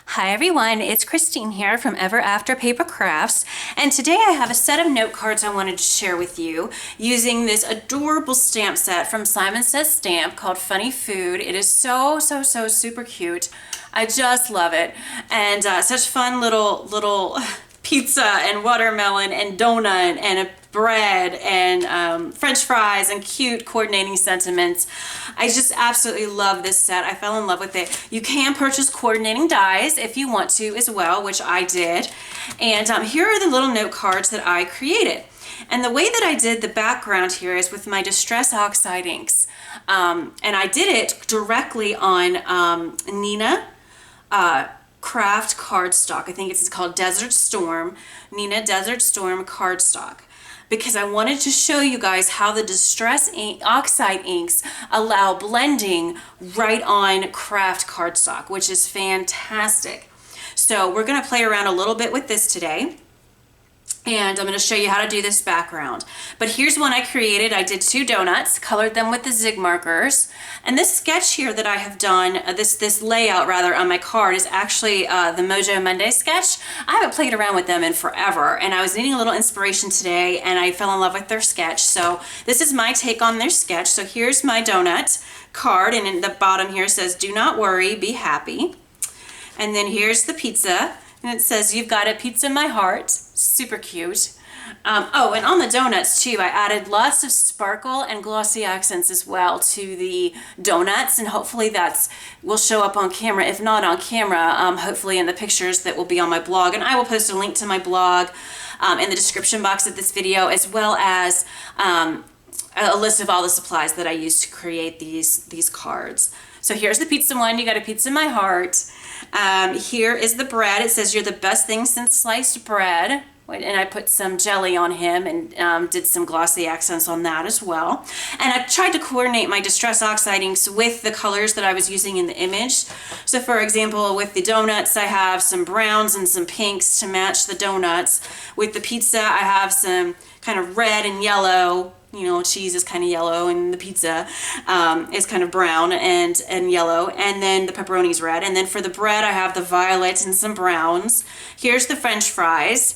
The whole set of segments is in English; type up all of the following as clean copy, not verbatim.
Hi everyone, it's Christine here from Ever After Paper Crafts, and today I have a set of note cards I wanted to share with you using this adorable stamp set from Simon Says Stamp called Funny Food. It is so super cute. I just love it, and such fun little pizza and watermelon and donut and a bread and French fries and cute coordinating sentiments. I just absolutely love this set. I fell in love with it. You can purchase coordinating dies if you want to as well, which I did. And here are the little note cards that I created. And the way that I did the background here is with my Distress Oxide inks. And I did it directly on Nina Craft cardstock. I think it's called Desert Storm, Nina Desert Storm cardstock, because I wanted to show you guys how the Oxide inks allow blending right on craft cardstock, which is fantastic. So we're going to play around a little bit with this today, and I'm going to show you how to do this background. But here's one I created. I did 2 donuts, colored them with the zig markers. And this sketch here that I have done, this layout rather on my card is actually the Mojo Monday sketch. I haven't played around with them in forever, and I was needing a little inspiration today and I fell in love with their sketch. So this is my take on their sketch. So here's my donut card, and in the bottom here says, "Do not worry, be happy." And then here's the pizza, and it says, "You've got a pizza in my heart." Super cute. Oh, and on the donuts too, I added lots of sparkle and glossy accents as well to the donuts, and hopefully that will show up on camera. If not on camera, hopefully in the pictures that will be on my blog. And I will post a link to my blog in the description box of this video, as well as a list of all the supplies that I used to create these cards. So here's the pizza one. You got a pizza in my heart. Here is the bread. It says, "You're the best thing since sliced bread." And I put some jelly on him and did some glossy accents on that as well. And I tried to coordinate my Distress Oxide inks with the colors that I was using in the image. So for example, with the donuts, I have some browns and some pinks to match the donuts. With the pizza, I have some kind of red and yellow. You know, cheese is kind of yellow and the pizza is kind of brown and yellow, and then the pepperoni's red. And then for the bread, I have the violet and some browns. Here's the French fries,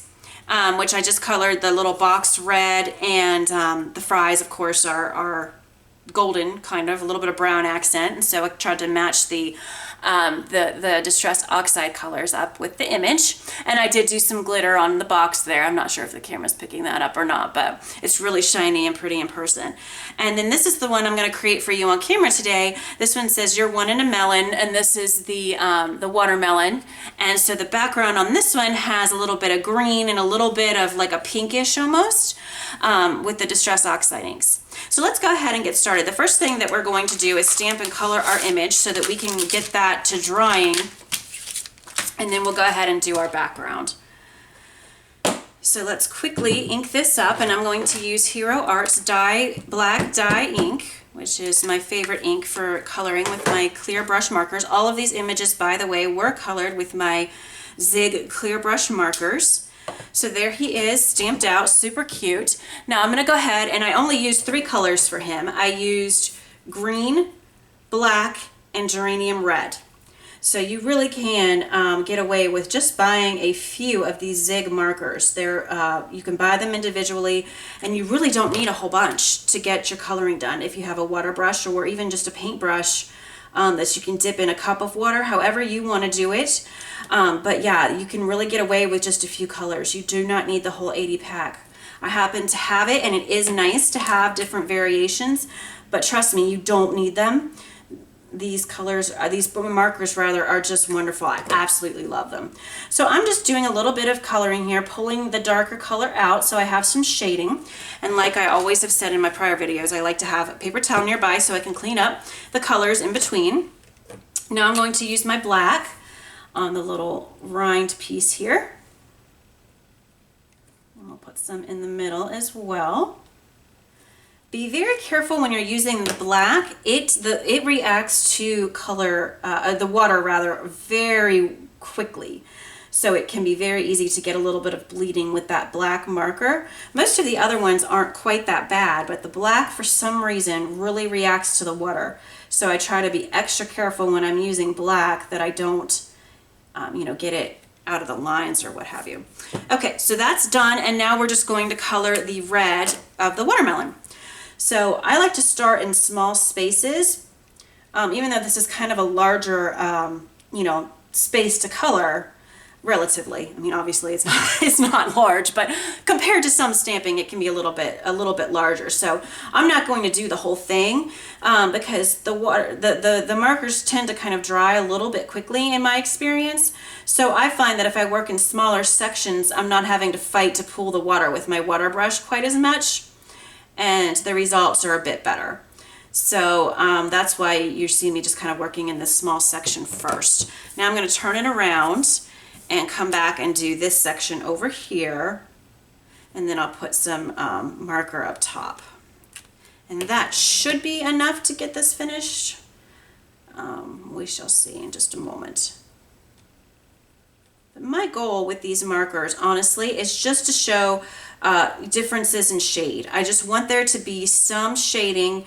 which I just colored the little box red, and the fries, of course, are golden, kind of a little bit of brown accent, and so I tried to match the Distress Oxide colors up with the image. And I did do some glitter on the box there. I'm not sure if the camera's picking that up or not, but it's really shiny and pretty in person. And then this is the one I'm going to create for you on camera today. This one says, "You're one in a melon," and this is the watermelon. And so the background on this one has a little bit of green and a little bit of like a pinkish almost with the Distress Oxide inks. So let's go ahead and get started. The first thing that we're going to do is stamp and color our image so that we can get that to drying, and then we'll go ahead and do our background. So let's quickly ink this up, and I'm going to use Hero Arts black dye ink, which is my favorite ink for coloring with my clear brush markers. All of these images, by the way, were colored with my Zig clear brush markers. So there he is, stamped out, super cute. Now I'm going to go ahead, and I only used 3 colors for him. I used green, black, and geranium red. So you really can get away with just buying a few of these Zig markers. You can buy them individually, and you really don't need a whole bunch to get your coloring done. If you have a water brush or even just a paintbrush that you can dip in a cup of water, however you want to do it. But yeah, you can really get away with just a few colors. You do not need the whole 80 pack. I happen to have it, and it is nice to have different variations, but trust me, you don't need them. These colors, these markers rather, are just wonderful. I absolutely love them. So I'm just doing a little bit of coloring here, pulling the darker color out so I have some shading. And like I always have said in my prior videos, I like to have a paper towel nearby so I can clean up the colors in between. Now I'm going to use my black on the little rind piece here. And I'll put some in the middle as well. Be very careful when you're using the black. It reacts to color, the water rather, very quickly. So it can be very easy to get a little bit of bleeding with that black marker. Most of the other ones aren't quite that bad, but the black for some reason really reacts to the water. So I try to be extra careful when I'm using black that I don't you know, get it out of the lines or what have you. Okay, so that's done, and now we're just going to color the red of the watermelon. So I like to start in small spaces, even though this is kind of a larger, you know, space to color relatively. I mean, obviously it's not, it's not large, but compared to some stamping, it can be a little bit larger. So I'm not going to do the whole thing because the markers tend to kind of dry a little bit quickly in my experience. So I find that if I work in smaller sections, I'm not having to fight to pull the water with my water brush quite as much, and the results are a bit better. So that's why you see me just kind of working in this small section first. Now I'm going to turn it around and come back and do this section over here, and then I'll put some marker up top. And that should be enough to get this finished. We shall see in just a moment. But my goal with these markers, honestly, is just to show differences in shade. I just want there to be some shading,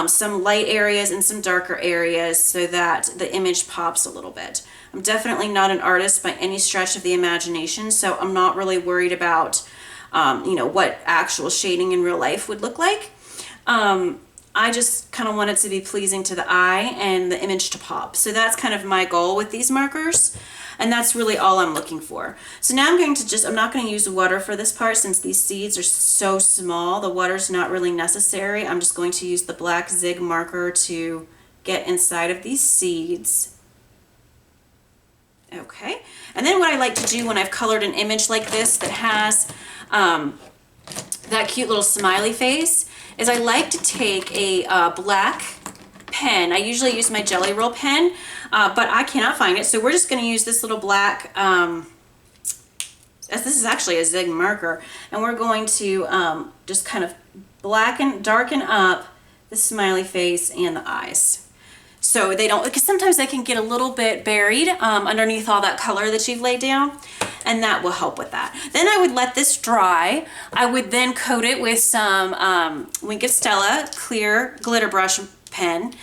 some light areas and some darker areas so that the image pops a little bit. I'm definitely not an artist by any stretch of the imagination, so I'm not really worried about, you know, what actual shading in real life would look like. I just kind of want it to be pleasing to the eye and the image to pop. So that's kind of my goal with these markers, and that's really all I'm looking for. So now I'm going to I'm not going to use water for this part since these seeds are so small. The water's not really necessary. I'm just going to use the black zig marker to get inside of these seeds. Okay, and then what I like to do when I've colored an image like this that has that cute little smiley face is I like to take a black pen. I usually use my Jelly Roll pen, but I cannot find it, so we're just going to use this little black, this is actually a zig marker, and we're going to just kind of darken up the smiley face and the eyes. So they don't, because sometimes they can get a little bit buried underneath all that color that you've laid down, and that will help with that. Then I would let this dry. I would then coat it with some Wink of Stella clear glitter brush pen,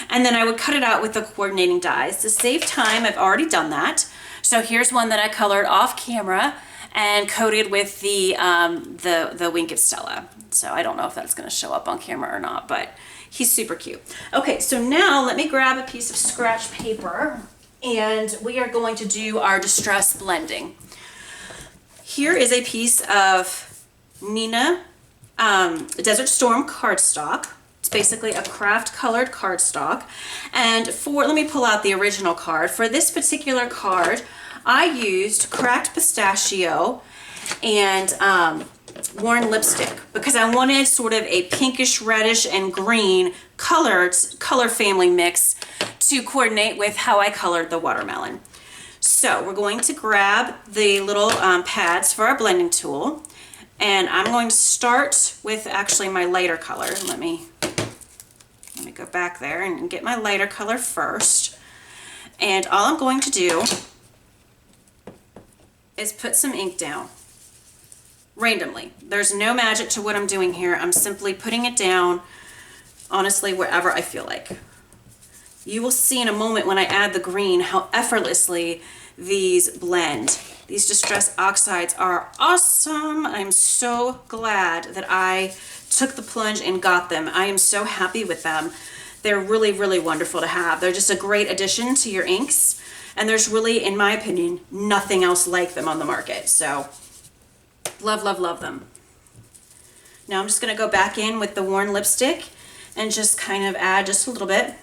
and then I would cut it out with the coordinating dies. To save time, I've already done that. So here's one that I colored off camera and coated with the Wink of Stella. So I don't know if that's going to show up on camera or not, but he's super cute. Okay, so now let me grab a piece of scratch paper and we are going to do our distress blending. Here is a piece of Nina Desert Storm cardstock. It's basically a craft colored cardstock. And let me pull out the original card. For this particular card, I used cracked pistachio and worn lipstick because I wanted sort of a pinkish, reddish, and green color family mix to coordinate with how I colored the watermelon. So we're going to grab the little pads for our blending tool, and I'm going to start with actually my lighter color. Let me go back there and get my lighter color first. And all I'm going to do is put some ink down randomly. There's no magic to what I'm doing here. I'm simply putting it down, honestly, wherever I feel like. You will see in a moment when I add the green how effortlessly these blend. These Distress Oxides are awesome. I'm so glad that I took the plunge and got them. I am so happy with them. They're really, really wonderful to have. They're just a great addition to your inks, and there's really, in my opinion, nothing else like them on the market. So love, love, love them. Now I'm just going to go back in with the worn lipstick and just kind of add just a little bit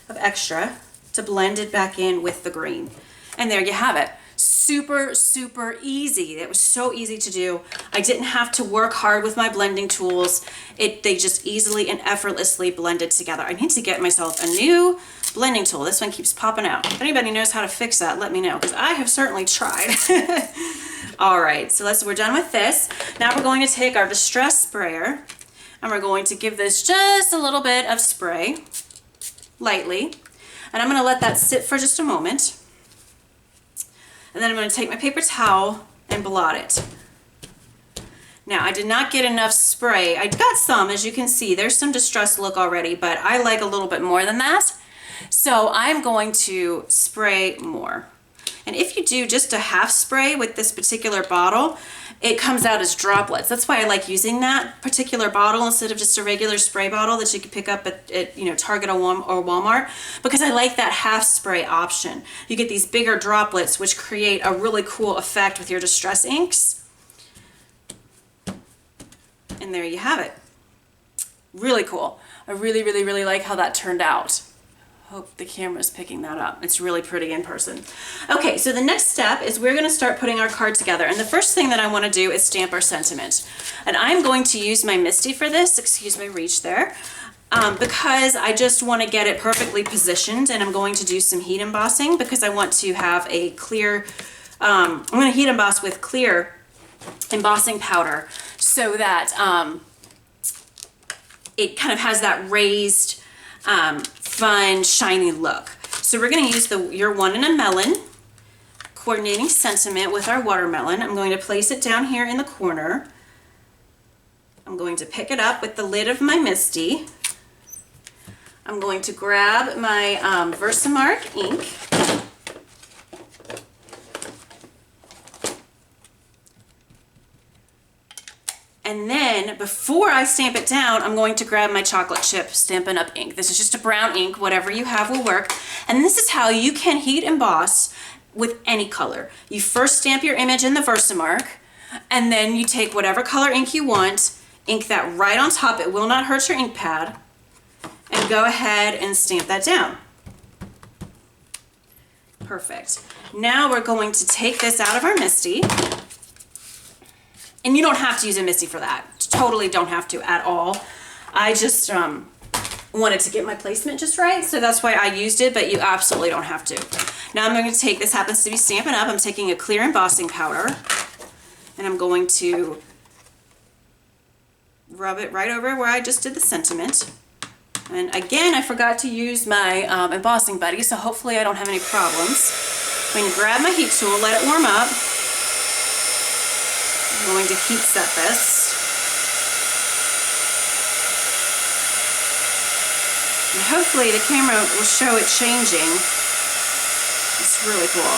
of extra to blend it back in with the green. And there you have it. Super, super easy. It was so easy to do. I didn't have to work hard with my blending tools. They just easily and effortlessly blended together. I need to get myself a new blending tool. This one keeps popping out. If anybody knows how to fix that, let me know, because I have certainly tried. All right, so we're done with this. Now we're going to take our Distress sprayer and we're going to give this just a little bit of spray, lightly. And I'm going to let that sit for just a moment. And then I'm going to take my paper towel and blot it. Now, I did not get enough spray. I got some, as you can see. There's some distress look already, but I like a little bit more than that. So I'm going to spray more. And if you do just a half spray with this particular bottle, it comes out as droplets. That's why I like using that particular bottle instead of just a regular spray bottle that you can pick up at you know, Target or Walmart, because I like that half spray option. You get these bigger droplets which create a really cool effect with your distress inks. And there you have it. Really cool. I really, really, really like how that turned out. Hope the camera's picking that up. It's really pretty in person. Okay, so the next step is we're gonna start putting our card together. And the first thing that I wanna do is stamp our sentiment. And I'm going to use my Misty for this, excuse my reach there, because I just wanna get it perfectly positioned, and I'm going to do some heat embossing because I want to have a clear, I'm gonna heat emboss with clear embossing powder so that it kind of has that raised, fun, shiny look. So we're going to use the You're One in a Melon coordinating sentiment with our watermelon. I'm going to place it down here in the corner. I'm going to pick it up with the lid of my Misty. I'm going to grab my Versamark ink. And then before I stamp it down, I'm going to grab my chocolate chip Stampin' Up! Ink. This is just a brown ink, whatever you have will work. And this is how you can heat emboss with any color. You first stamp your image in the Versamark, and then you take whatever color ink you want, ink that right on top, it will not hurt your ink pad, and go ahead and stamp that down. Perfect. Now we're going to take this out of our Misty. And you don't have to use a Misty for that. Totally don't have to at all. I just wanted to get my placement just right, so that's why I used it, but you absolutely don't have to. Now I'm going to take, this happens to be Stampin' Up! I'm taking a clear embossing powder, and I'm going to rub it right over where I just did the sentiment. And again, I forgot to use my embossing buddy, so hopefully I don't have any problems. I'm going to grab my heat tool, let it warm up. I'm going to heat set this. And hopefully the camera will show it changing. It's really cool.